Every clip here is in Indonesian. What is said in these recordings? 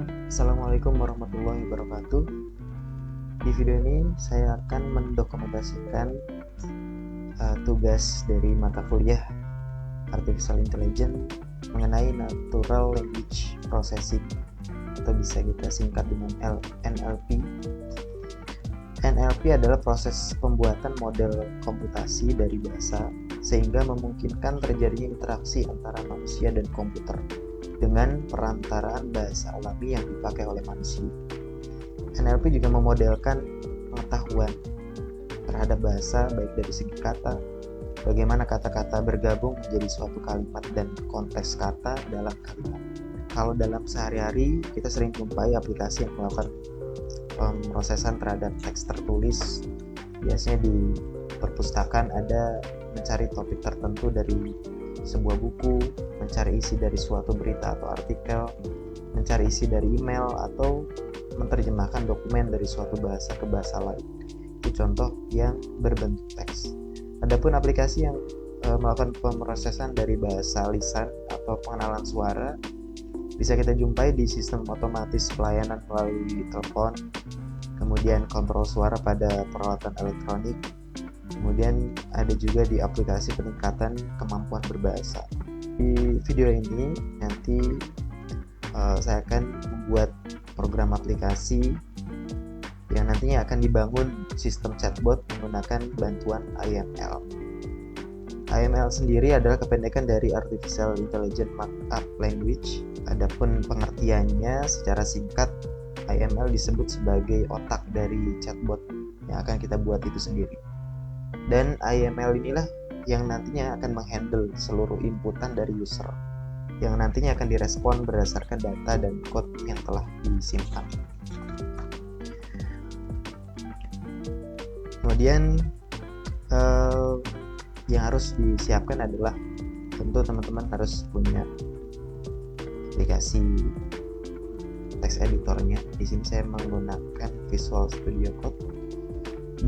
Assalamualaikum warahmatullahi wabarakatuh. Di video ini saya akan mendokumentasikan tugas dari mata kuliah Artificial Intelligence mengenai Natural Language Processing atau bisa kita singkat dengan NLP. NLP adalah proses pembuatan model komputasi dari bahasa sehingga memungkinkan terjadinya interaksi antara manusia dan komputer dengan perantaraan bahasa alami yang dipakai oleh manusia. NLP juga memodelkan pengetahuan terhadap bahasa baik dari segi kata, bagaimana kata-kata bergabung menjadi suatu kalimat dan konteks kata dalam kalimat. Kalau dalam sehari-hari kita sering jumpai aplikasi yang melakukan pemrosesan terhadap teks tertulis. Biasanya di perpustakaan ada mencari topik tertentu dari sebuah buku, mencari isi dari suatu berita atau artikel, mencari isi dari email, atau menerjemahkan dokumen dari suatu bahasa ke bahasa lain. Itu contoh yang berbentuk teks. Adapun aplikasi yang melakukan pemrosesan dari bahasa lisan atau pengenalan suara bisa kita jumpai di sistem otomatis pelayanan melalui telepon, kemudian kontrol suara pada peralatan elektronik, kemudian ada juga di aplikasi peningkatan kemampuan berbahasa. Di video ini nanti saya akan membuat program aplikasi yang nantinya akan dibangun sistem chatbot menggunakan bantuan AML. AML sendiri adalah kependekan dari Artificial Intelligence Markup Language. Adapun pengertiannya secara singkat, AML disebut sebagai otak dari chatbot yang akan kita buat itu sendiri. Dan AML inilah yang nantinya akan menghandle seluruh inputan dari user, yang nantinya akan direspon berdasarkan data dan code yang telah disimpan. Kemudian yang harus disiapkan adalah tentu teman-teman harus punya aplikasi text editornya. Di sini saya menggunakan Visual Studio Code,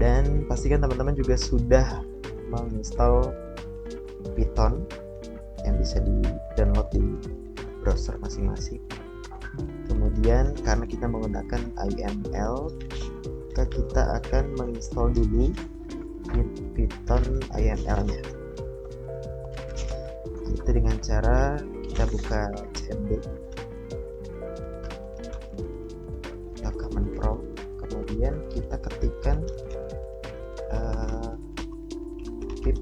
dan pastikan teman-teman juga sudah menginstal Python yang bisa di-download di browser masing-masing. Kemudian karena kita menggunakan IML, maka kita akan menginstal dulu Python IML-nya. Itu dengan cara kita buka CMD, kita command prompt, kemudian kita ketikkan pip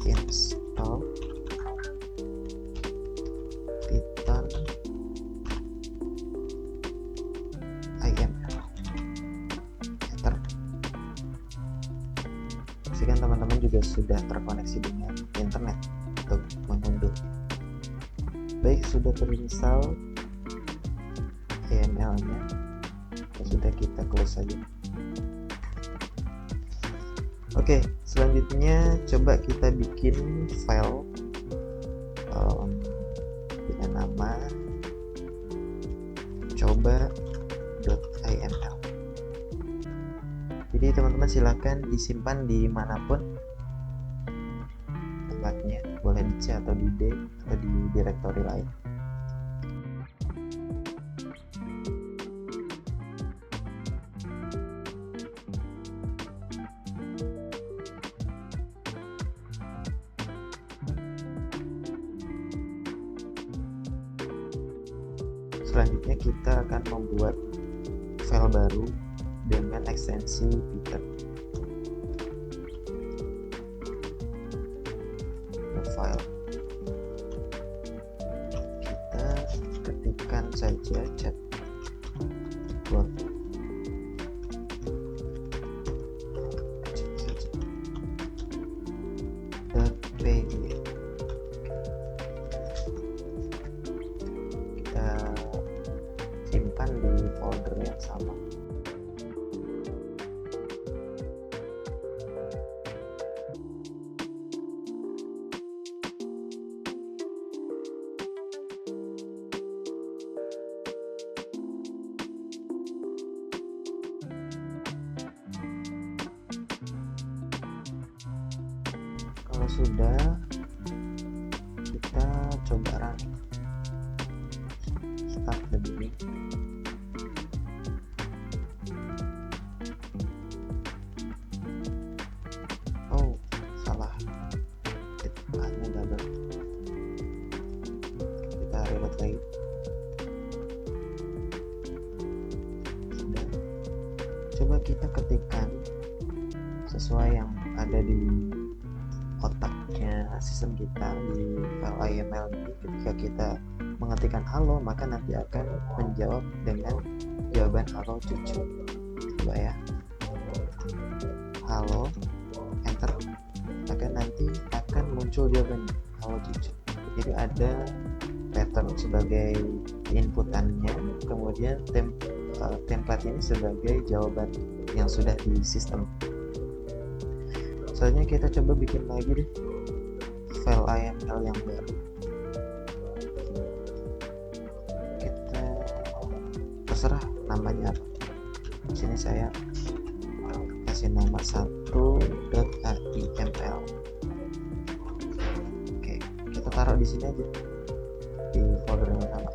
install Python IML, enter. Pastikan teman-teman juga sudah terkoneksi dengan internet untuk mengunduh. Baik, sudah terinstall IML-nya, sudah kita close saja. Oke, selanjutnya coba kita bikin file dengan nama coba.iml. Jadi teman-teman silahkan disimpan dimanapun tempatnya, boleh di C atau di D atau di directory lain. Selanjutnya kita akan membuat file baru dengan ekstensi Python. File kita ketikkan saja chatbot .py. Kita simpan di folder yang sama. Kalau sudah, kita coba run, start debugging. kita ketikkan sesuai yang ada di otaknya sistem kita di file YAML ini, ketika kita mengetikkan halo, maka nanti akan menjawab dengan jawaban halo cucu. Coba ya, halo, enter, maka nanti akan muncul jawabannya halo cucu. Jadi ada pattern sebagai inputannya, kemudian template ini sebagai jawaban yang sudah di sistem. Selanjutnya kita coba bikin lagi deh file YAML yang baru. Kita terserah namanya apa. Di sini saya kasih nama 1.aiml. Oke, kita taruh di sini aja di folder yang sama.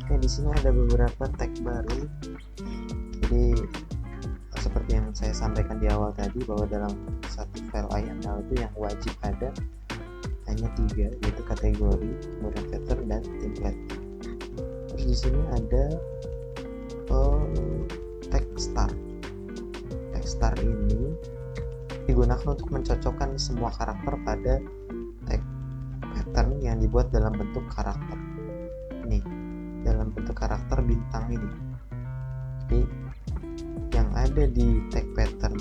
Oke, di sini ada beberapa tag baru. Jadi seperti yang saya sampaikan di awal tadi, bahwa dalam satu file YAML itu yang wajib ada hanya 3, yaitu kategori, kemudian pattern, dan template. Terus di sini ada tag star. Tag star ini digunakan untuk mencocokkan semua karakter pada tag pattern yang dibuat dalam bentuk karakter. Ini dalam bentuk karakter bintang ini. Jadi yang ada di tag pattern,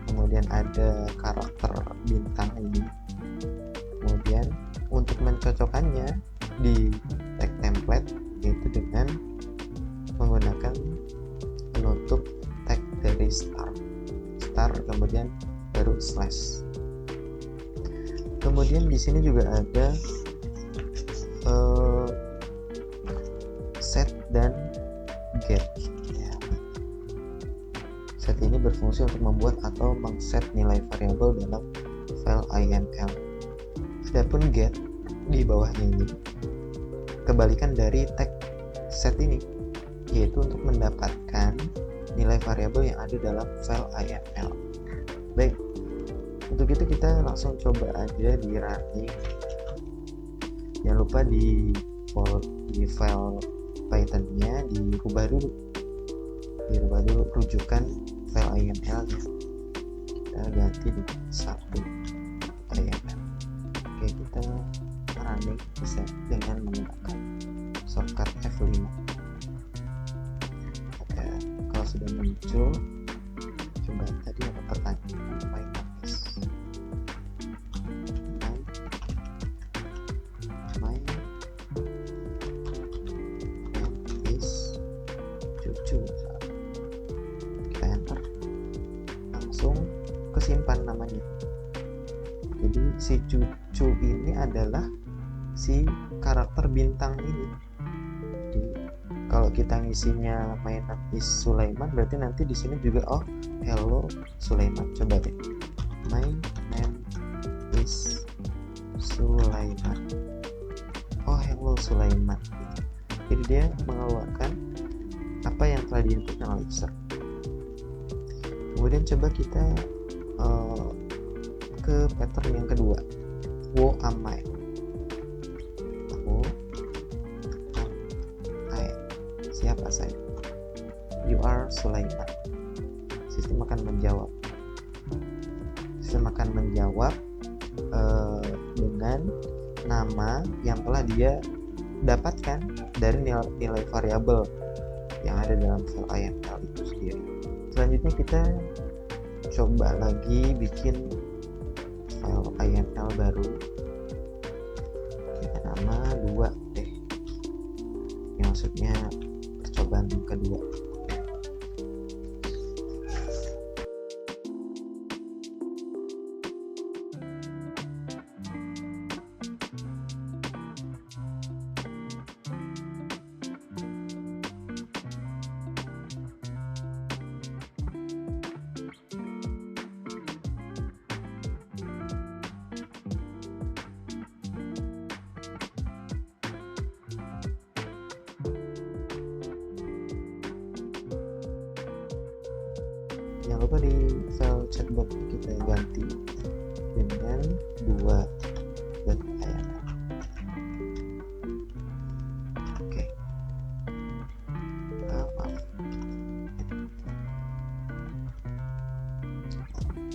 kemudian ada karakter bintang ini, kemudian untuk mencocokkannya di tag template, yaitu dengan menggunakan penutup tag dari star, kemudian baru slash. Kemudian di sini juga ada set dan get. Set ini berfungsi untuk membuat atau mengset nilai variabel dalam file YAML. Adapun get di bawahnya ini kebalikan dari tag set ini, yaitu untuk mendapatkan nilai variabel yang ada dalam file YAML. Baik, untuk itu kita langsung coba aja di running. Jangan lupa di file Python-nya dirubah dulu rujukan file YAML-nya. Kita ganti dengan 1 YAML. Oke, kita running bisa dengan menggunakan shortcut F5. Oke, kalau sudah muncul, coba tadi ada pertanyaan my name is cucu. Kita enter, langsung kesimpan namanya. Jadi si cucu ini adalah si karakter bintang ini. Jadi kalau kita ngisinya my name is Sulaiman, berarti nanti di sini juga hello Sulaiman. Coba deh, my name is Sulaiman. Hello Sulaiman. Jadi dia mengeluarkan apa yang telah diinputkan oleh user. Kemudian coba kita ke pattern yang kedua, wo amai. Siapa saya? You are Sulaiman. Sistem akan menjawab. Dengan nama yang telah dia dapatkan dari nilai variabel yang ada dalam file YAML itu sendiri. Selanjutnya kita coba lagi bikin file YAML baru dengan nama 2 deh. Yang maksudnya percobaan kedua. Jangan lupa di file chatbot kita ganti dengan 2.html. Oke. Maaf.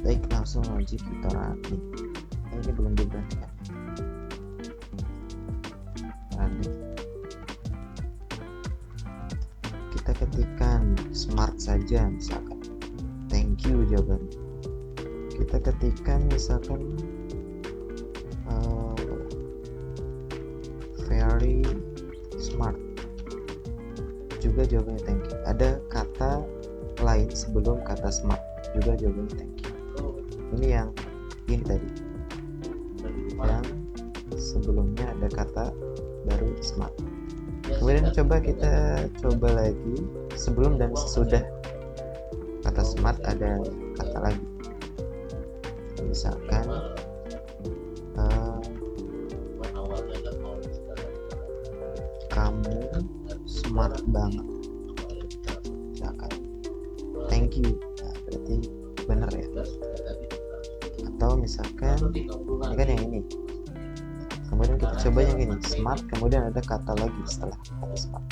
Baik, langsung aja kita running. Ini belum diberhentikan. Running. Kita ketikkan smart saja, misalkan thank you jawabannya. Kita ketikkan misalkan very smart, juga jawabannya thank you. Ada kata lain sebelum kata smart, juga jawabannya thank you. Ini yang ini tadi, yang sebelumnya ada kata baru smart. Kemudian kita coba lagi sebelum dan sesudah kata smart ada kata lagi, misalkan kamu smart banget, misalkan thank you. Nah, berarti benar ya. Atau misalkan ini kan yang ini, kemudian kita coba yang ini smart, kemudian ada kata lagi setelah kata smart,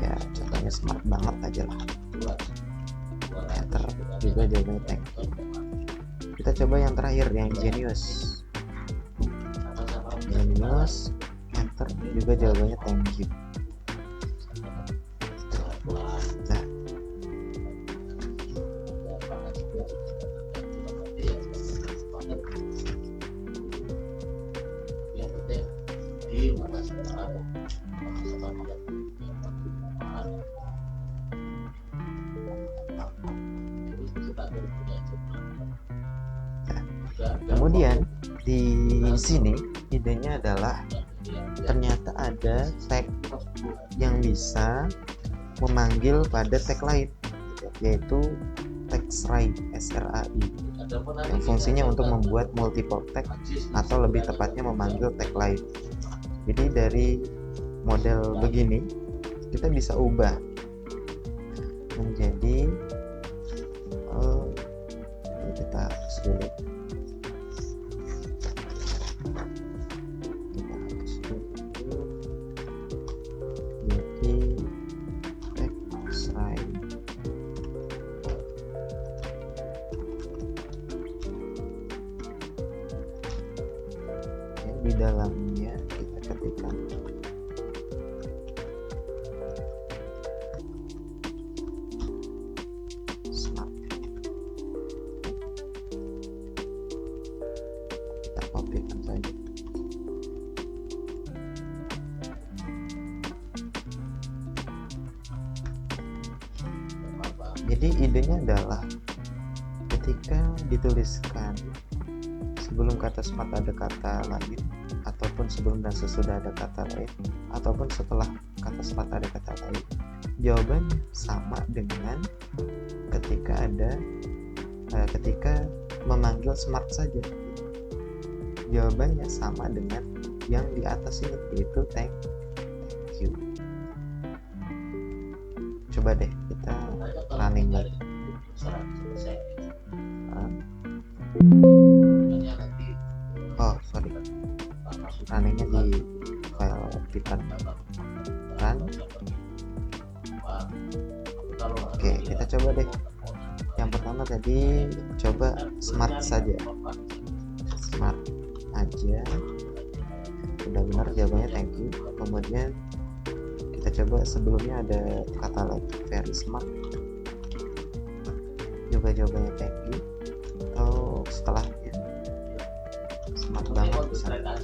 ya contohnya smart banget aja lah. Enter, juga jawabannya thank you. Kita coba yang terakhir, yang genius. Genius, enter, juga jawabannya thank you. Nah, kemudian di sini idenya adalah ternyata ada tag yang bisa memanggil pada tag lain, yaitu tag SRAI, yang fungsinya untuk membuat multiple tag atau lebih tepatnya memanggil tag lain. Jadi dari model begini kita bisa ubah menjadi kita hapus dulu. Di dalamnya kita ketikkan smart, kita copykan saja. Jadi idenya adalah ketika dituliskan sebelum kata smart ada kata lain, ataupun sebelum dan sesudah ada kata lain, ataupun setelah kata smart ada kata lain, jawaban sama dengan ketika memanggil smart saja. Jawabannya sama dengan yang di atas ini, yaitu thank you. Coba deh kita running lagi. Oh sorry, runningnya di file Python run. Oke, kita coba deh. Yang pertama tadi coba smart saja, smart aja, udah benar jawabannya thank you. Kemudian kita coba sebelumnya ada kata lagi very smart, juga jawabannya thank you. Atau setelahnya smart banget misalnya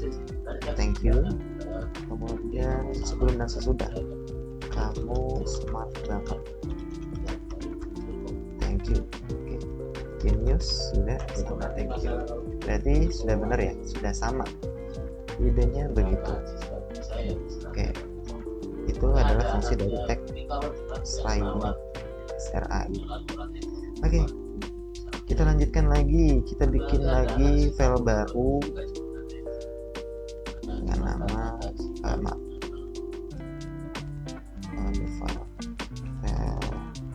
thank you. Kemudian sebelum dan sesudah kamu smart banget, thank you. Oke, genius sudah sama thank you, berarti sudah benar ya, sudah sama idenya begitu. Oke, itu adalah fungsi dari tag SRAI ini, SRAI. Oke, kita lanjutkan lagi, kita bikin lagi file baru dengan nama file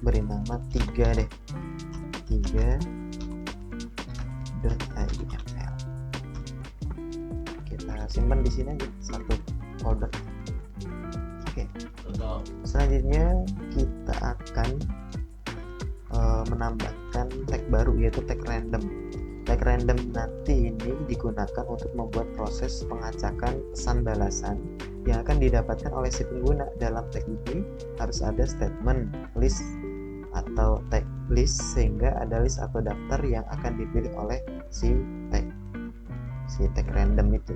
beri nama 3 deh, 3.yml. Kita simpan di sini aja satu folder. Oke. Selanjutnya kita akan menambahkan tag baru, yaitu tag random. Tag random nanti ini digunakan untuk membuat proses pengacakan pesan balasan yang akan didapatkan oleh si pengguna. Dalam tag ini harus ada statement, list atau tag list, sehingga ada list atau daftar yang akan dipilih oleh si tag random itu.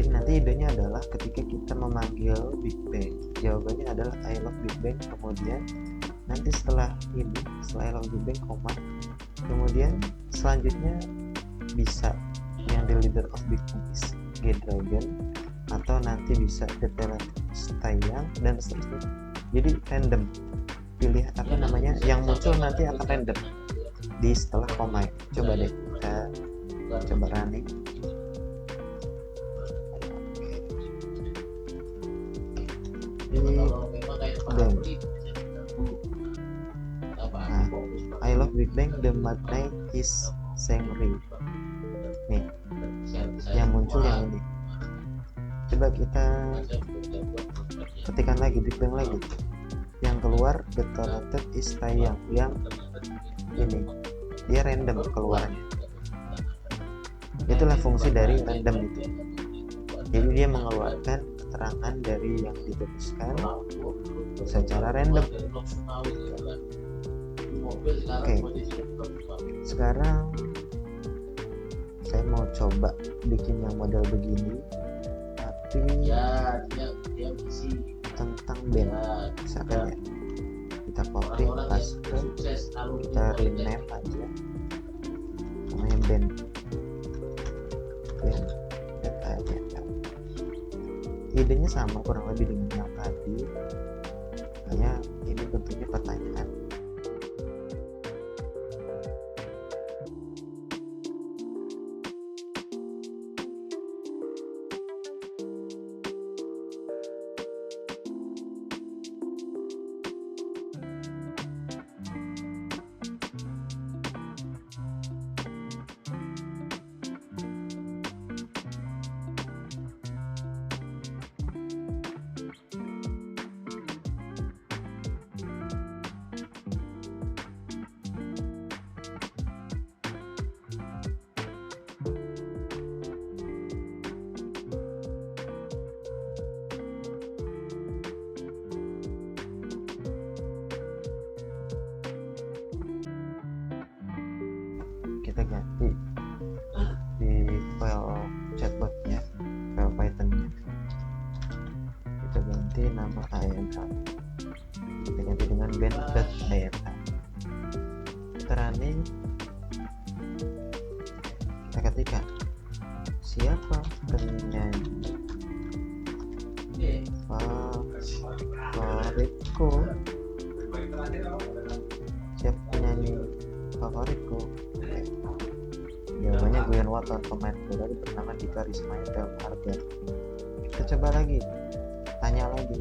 Jadi nanti idenya adalah ketika kita memanggil Big Bang, jawabannya adalah I love Big Bang. Kemudian nanti setelah I love Big Bang, koma, kemudian selanjutnya bisa yang the leader of Big Bang is G-Dragon, atau nanti bisa the talent is Taeyang, dan seterusnya. Jadi random, pilih apa namanya yang muncul nanti akan random di setelah koma. Coba deh kita coba running. Bang. Nah, I love Big Bang, the magnate is Sengri. Nih, yang muncul yang ini. Coba kita ketikkan lagi Big Bang lagi. Yang keluar the talented is Taeyang. Yang ini dia random keluarnya. Itulah fungsi dari random itu. Jadi dia mengeluarkan keterangan dari yang dituliskan secara random. Oke. Sekarang saya mau coba bikin yang model begini, tapi tentang band. Misalkan ya, kita copy, paste, kita rename aja namanya band. Idenya sama kurang lebih dengan yang tadi, hanya ini bentuknya pertanyaan. Kita ganti di file chatbotnya, file Pythonnya, kita ganti nama IML, kita ganti dengan band.iml. Kita running, kita ketikkan siapa penyanyi favoritku, siapa penyanyi favoritku. Jawabannya Gwen Watton, pemain bola bernama Dika Rismaya Harga. Kita coba lagi, tanya lagi.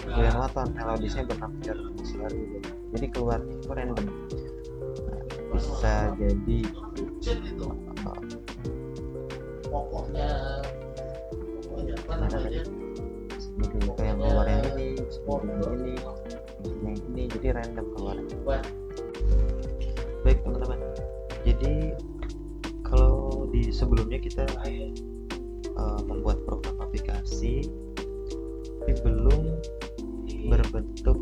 Gwen Watton, melodisnya bernama Jarno Siari. Jadi keluarnya itu random. Nah, bisa jadi pokoknya seperti yang keluar yang ini, seperti yang ini. yang ini, jadi random keluarnya. Baik teman-teman, jadi kalau di sebelumnya kita membuat program aplikasi tapi belum berbentuk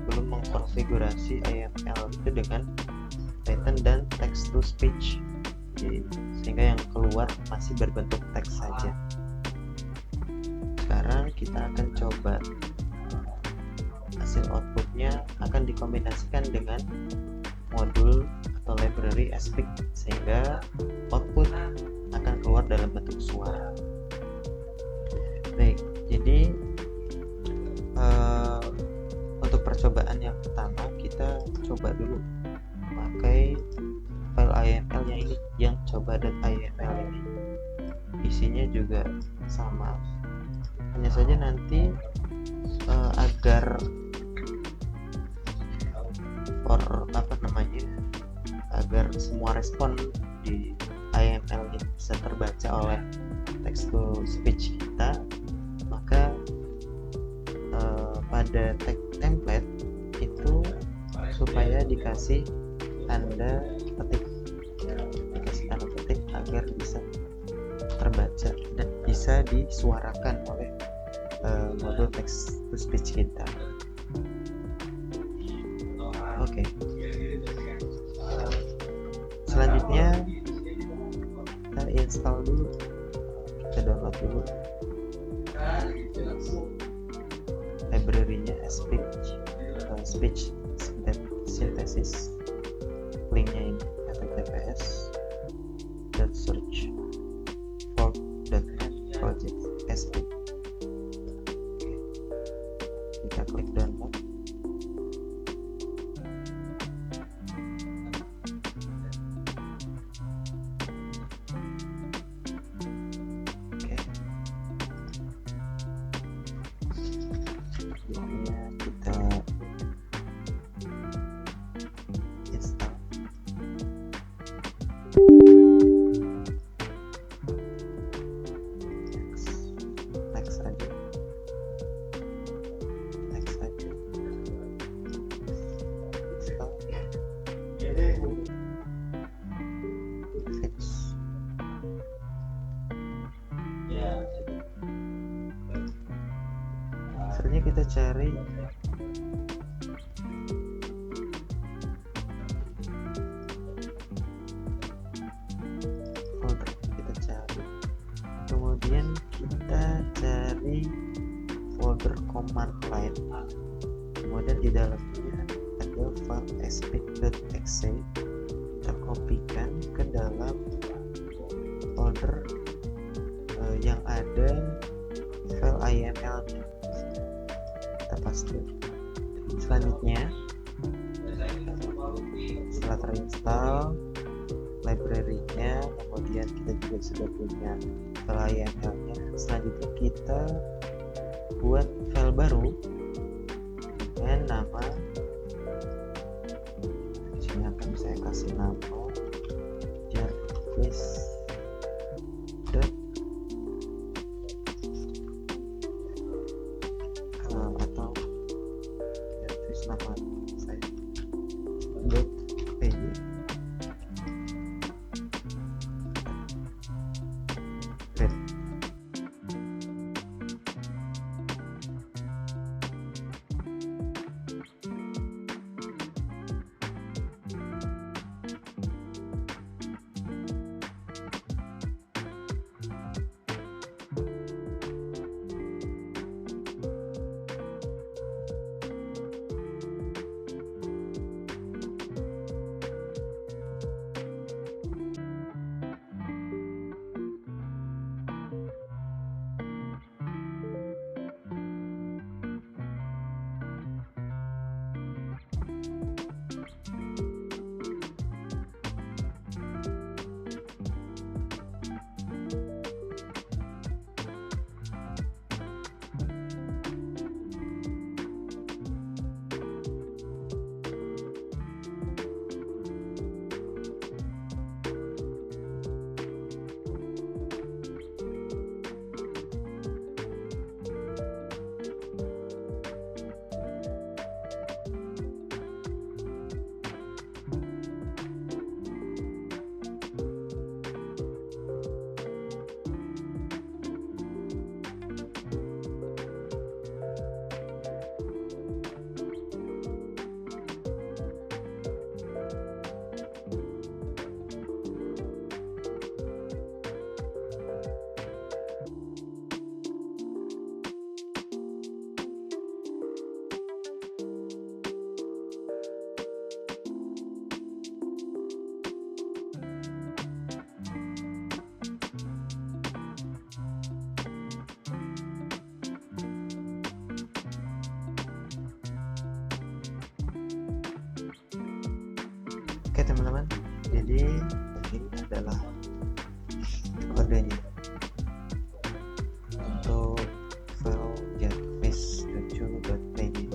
belum mengkonfigurasi AML itu dengan Python dan text to speech, sehingga yang keluar masih berbentuk teks saja. Sekarang kita akan coba hasil outputnya akan dikombinasikan dengan modul atau library Aspik, sehingga output akan keluar dalam bentuk suara. Baik, jadi untuk percobaan yang pertama kita coba dulu pakai file IML yang ini, yang coba.iml ini. Isinya juga sama, hanya saja nanti agar agar semua respon di IML ini bisa terbaca oleh text to speech kita, maka pada tag template itu supaya dikasih tanda petik, agar bisa terbaca dan bisa disuarakan oleh modul text to speech kita. Oke. Selanjutnya kita install dulu, kita download dulu library-nya speech synthesis. Linknya ini https://search.net project Aspik. Kita klik download. Kita install. Next aja. Install. Fix. Selanjutnya kita cari folder, kemudian kita cari folder command line, kemudian di dalamnya ada file aspik.exe, kita kopikan ke dalam folder yang ada file IML nya, kita paste. Selanjutnya setelah terinstall library-nya, kemudian kita juga sudah punya file IML nya, selanjutnya kita buat file baru dengan nama, di sini akan saya kasih nama jarvis atau jarvis nama saya .py. Jadi ini adalah kodenya untuk file jetfish.png.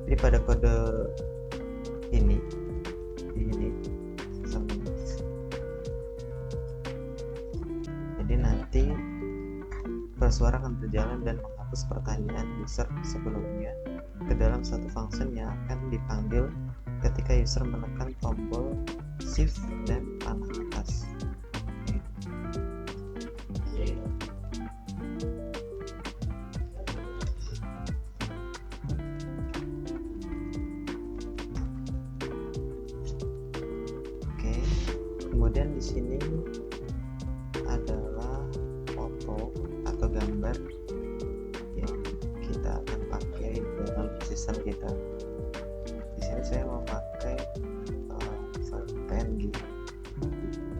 Jadi pada kode ini jadi nanti suara akan berjalan dan menghapus pertanyaan user sebelumnya ke dalam satu function yang akan dipanggil ketika user menekan tombol shift dan panah atas. Oke, kemudian di sini adalah foto atau gambar yang kita akan pakai dalam sistem kita. Di sini saya memakai file PNG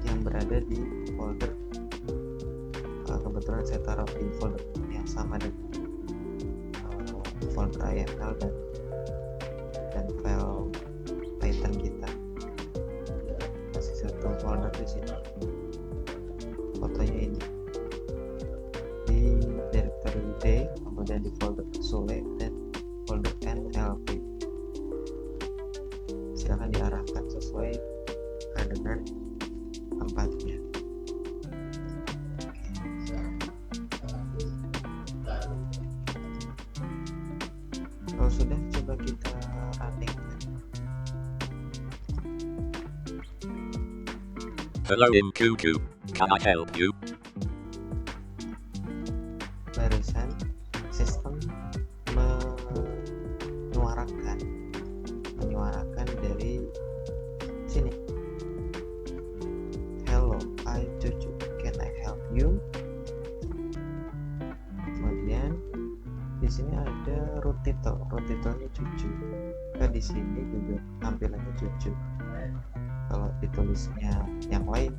yang berada di folder, kebetulan saya taruh di folder yang sama dengan folder YAML dan file Python kita. Masih satu folder di sini. Fotonya ini di directory D, kemudian di folder Sule dan folder NLP. Silahkan diarahkan sesuai dengan tempatnya. Kalau sudah, coba kita running. Hello InQQ, can I help you? Barusan sistem menyuarakan dari sini. Hello, I Cucu, can I help you? Kemudian di sini ada root titelnya Cucu. Nah, di sini juga tampilannya Cucu. Kalau ditulisnya yang lain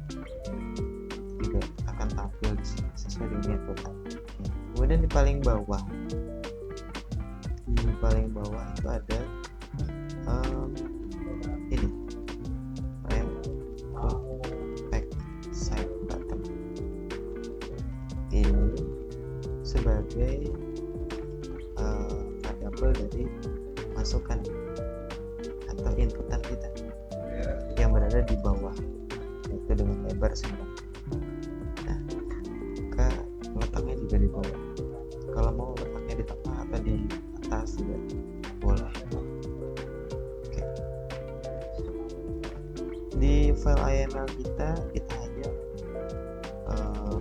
juga akan tampil di sini sesuai dengan metode. Kemudian di paling bawah itu ada ini rem backside button. Ini sebagai variabel dari masukan atau inputan kita yang berada di bawah, yaitu dengan lebar 9. Nah, letaknya juga di bawah. Kalau mau letaknya di tengah atau di atas juga boleh. Oke. Di file YAML kita hanya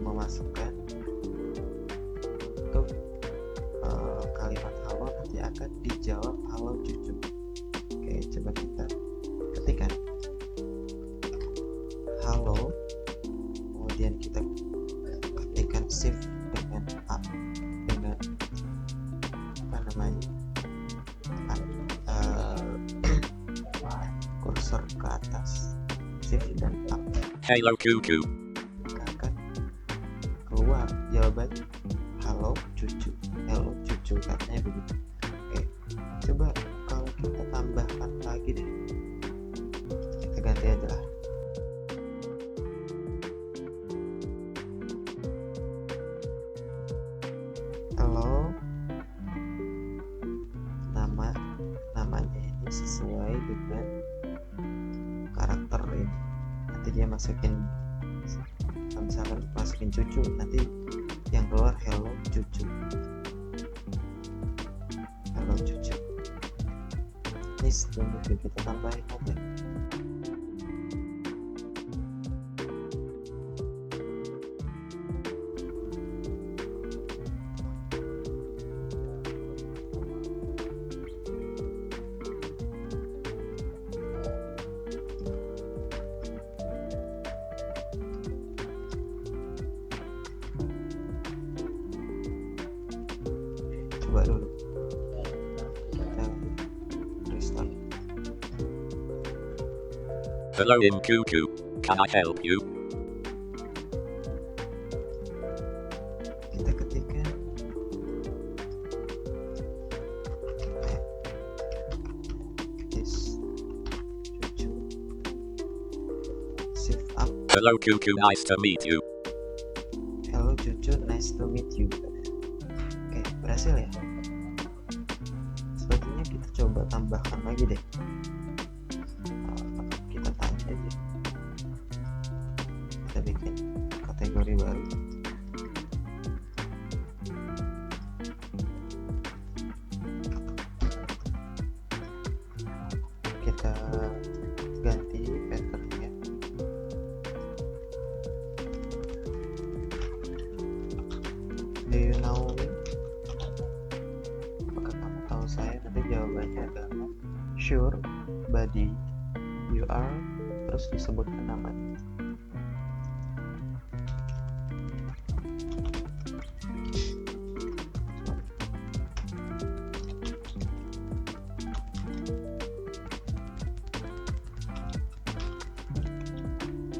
memasukkan untuk kalimat halo nanti akan dijawab halo Cucu. Oke, coba kita ketikkan halo, kemudian kita ketikkan shift dengan up dengan kursor ke atas, shift dan up. Hello QQ. Akan keluar jawaban halo Cucu, hello Cucu, katanya begitu. Oke, coba kalau kita tambahkan lagi deh, kita ganti aja lah. Halo, namanya ini sesuai dengan karakter ini. Nanti dia masukin, misalkan masukin Cucu, nanti yang keluar hello Cucu. Hello Cucu. Ini sebelumnya kita tambahin aja. Coba dulu kita restart. Hello InQQ, can I help you? Kita ketikkan this Cucu shift Hello Cuckoo, nice to meet you. Hello cucu, nice to meet you. Oke, berhasil ya. Sepertinya kita coba tambahkan lagi deh. Kita tanya aja. Kita bikin kategori baru. Kita ganti patternnya. Do you know me? Apakah kamu tahu saya? Nanti jawabannya adalah sure, buddy, you are, terus disebutkan namanya.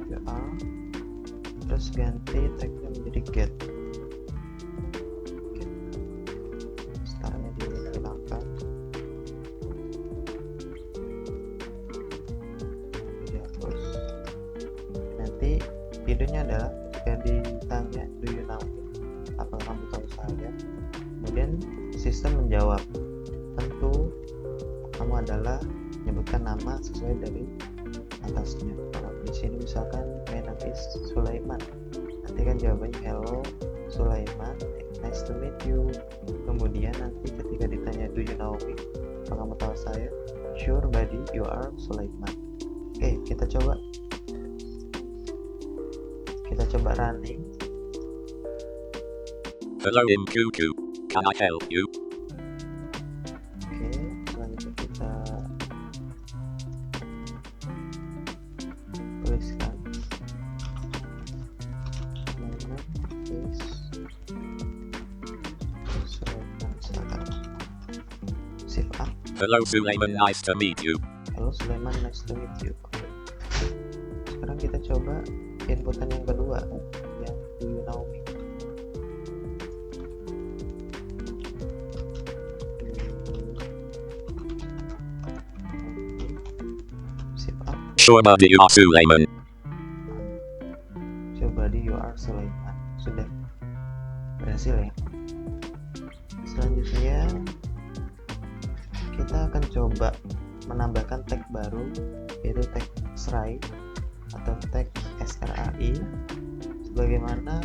You are, terus ganti tagnya menjadi get. Startnya dihilangkan. Dihapus. Nanti videonya adalah ketika ditanya do you know me, apakah kamu tahu saya, kemudian sistem menjawab tentu kamu adalah menyebutkan nama sesuai dari atasnya. Kalau di sini misalkan my name is Sulaiman, nanti kan jawabannya hello Sulaiman, nice to meet you. Kemudian nanti ketika ditanya do you know me, apakah kamu tahu saya, sure buddy, you are Sulaiman. Oke, kita coba running. Hello Cuckoo, can I help you? Oke, selanjutnya kita tuliskan nama is Sulaiman, silakan save up. Hello Sulaiman, nice to meet you. Halo Sulaiman, nice to meet you. Oke. Sekarang kita coba inputan yang kedua, yang do you know me. Save up. Sure buddy, you are Sulaiman. Coba di you are Sulaiman. Sudah berhasil ya. Selanjutnya kita akan coba menambahkan tag baru, yaitu tag SRAI atau tag SRAI, sebagaimana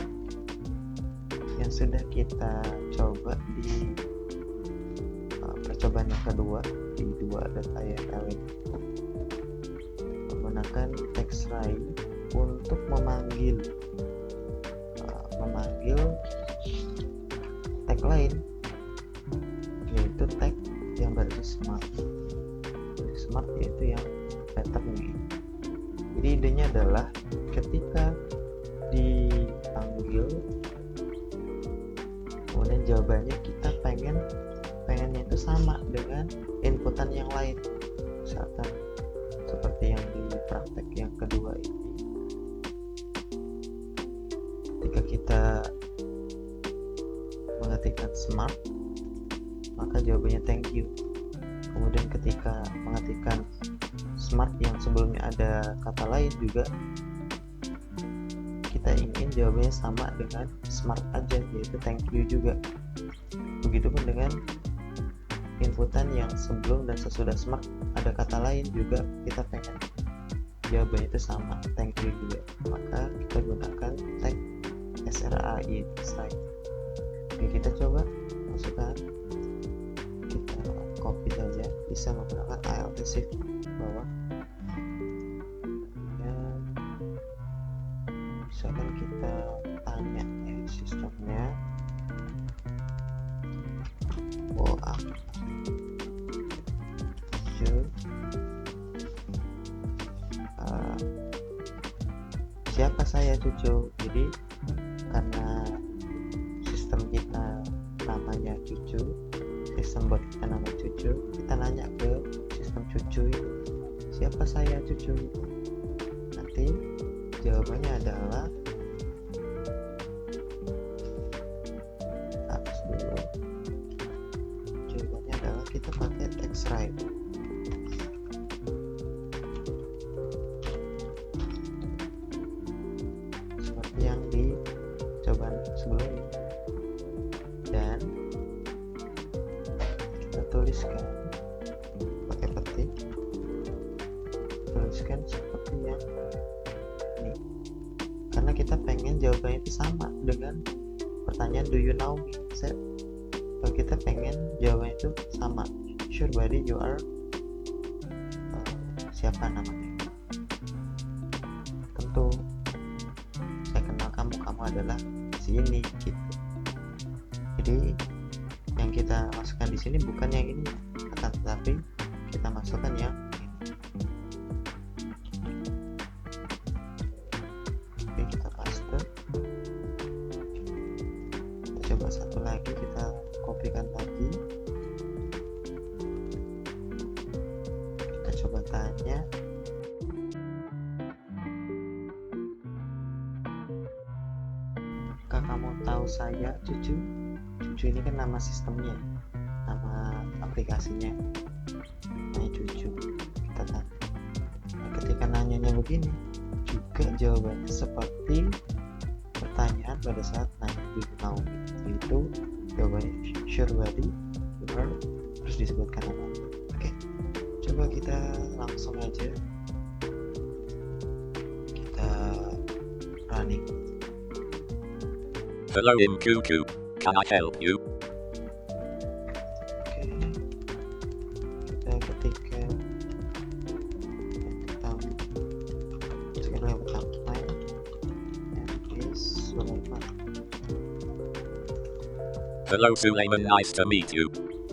yang sudah kita coba di percobaan yang kedua di 2.ylm. Menggunakan tag SRAI untuk memanggil tag lain, yaitu tag yang berbasis smart. Smart yaitu yang patternnya. Jadi idenya adalah ketika dipanggil kemudian jawabannya kita pengennya itu sama dengan inputan yang lain, misalkan seperti yang di praktek yang kedua ini. Ketika kita mengetikkan smart, maka jawabannya thank you. Kemudian ketika mengetikkan smart yang sebelumnya ada kata lain juga, kita ingin jawabannya sama dengan smart aja, yaitu thank you juga. Begitupun dengan inputan yang sebelum dan sesudah smart ada kata lain juga, kita pengen jawabannya itu sama, thank you juga. Maka kita gunakan tag SRAI. Oke, kita coba masukkan, kita copy saja, bisa menggunakan Alt Shift bawah. Dan misalkan kita tanya ya sistemnya, siapa saya cucu. Jadi karena sistem kita namanya cucu, sistem buat kita nama cucu, kita nanya ke sistem cucu itu, siapa saya cucu. Nanti jawabannya adalah jawabannya adalah kita pakai text write. yang di cobaan sebelumnya, dan kita tuliskan pakai petik, tuliskan seperti yang ini, karena kita pengen jawabannya itu sama dengan pertanyaan do you know me. Kalau kita pengen jawabannya itu sama, sure buddy you are siapa namanya, tentu saya kenal kamu, kamu adalah si ini gitu. Jadi yang kita masukkan di sini bukan yang ini, akan tetapi kita masukkan yang ini. Oke, kita paste. Kita coba satu lagi, kita kopikan lagi, kita coba tanya, apakah kamu tahu saya Cucu? Cucu ini kan nama sistemnya, nama aplikasinya, namanya Cucu. Kita tanya. Nah, ketika nanyanya begini, juga jawabannya seperti pertanyaan pada saat nanya do you know me, yaitu jawabannya sure buddy you are, terus disebutkan nama. Oke, coba kita langsung aja kita running. Hello Mkuku, can I help you? Oke, kita ketikkan sekarang lewat timeline is Sulaiman. Hello Sulaiman, nice to meet you.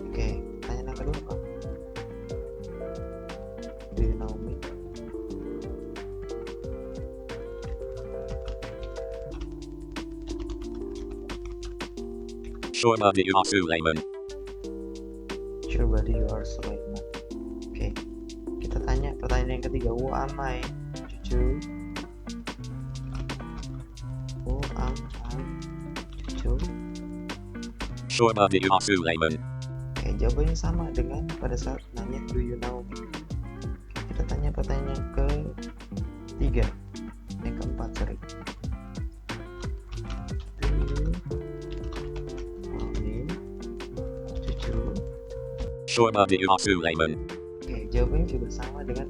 Oke, pertanyaan yang kedua apa? Do you know me? Sure buddy you are Sulaiman. Sure buddy you are Sulaiman. Oke, kita tanya pertanyaan yang ketiga, who am I? Cucu. Who am I? Cucu. Sure buddy you are Sulaiman. Oke, jawabannya sama dengan pada saat nanya do you know me. Kita tanya pertanyaan yang ketiga, yang keempat, sorry. Do you know me? Cucu. Sure buddy you are Sulaiman. Oke, jawabannya juga sama dengan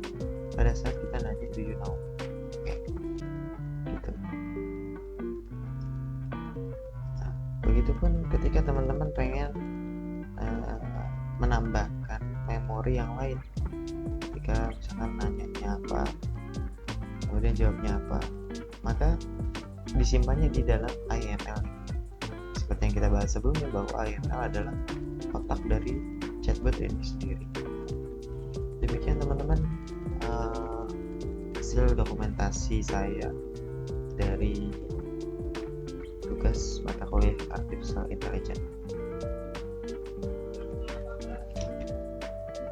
pada saat kita nanya do you know. Oke, gitu. Nah, begitupun ketika teman-teman pengen menambahkan memori yang lain, ketika misalkan nanyanya apa, kemudian jawabnya apa, maka disimpannya di dalam IML. Seperti yang kita bahas sebelumnya, bahwa IML adalah otak dari chatbot ini sendiri. Demikian teman-teman hasil dokumentasi saya dari tugas mata kuliah Artificial Intelligence.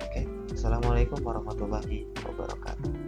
Oke, assalamualaikum warahmatullahi wabarakatuh.